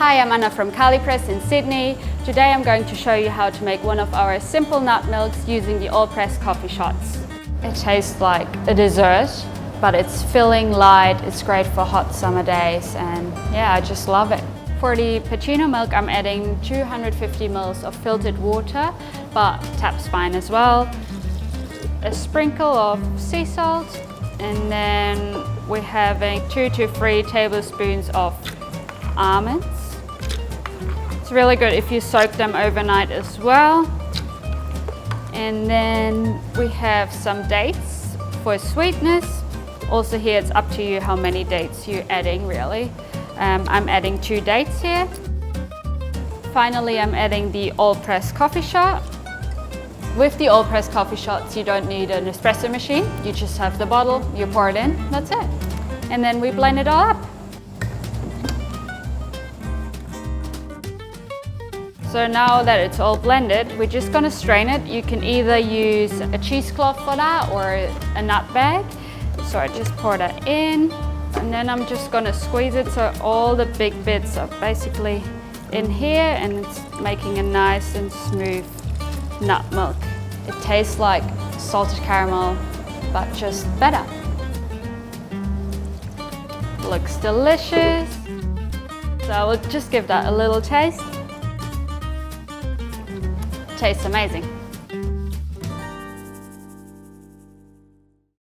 Hi, I'm Anna from Calipress in Sydney. Today I'm going to show you how to make one of our simple nut milks using the Allpress Coffee Shots. It tastes like a dessert, but it's filling, light, it's great for hot summer days, and yeah, I just love it. For the Pacino milk, I'm adding 250 ml of filtered water, but tap's fine as well. A sprinkle of sea salt, and then we're having 2 to 3 tablespoons of almonds. It's really good if you soak them overnight as well. And then we have some dates for sweetness. Also here it's up to you how many dates you're adding really. I'm adding 2 dates here. Finally, I'm adding the Allpress Coffee Shot. With the Allpress Coffee Shots, you don't need an espresso machine. You just have the bottle, you pour it in, that's it. And then we blend it all up. So now that it's all blended, we're just gonna strain it. You can either use a cheesecloth for that or a nut bag. So I just pour that in, and then I'm just gonna squeeze it so all the big bits are basically in here, and it's making a nice and smooth nut milk. It tastes like salted caramel, but just better. Looks delicious. So I will just give that a little taste. Tastes amazing.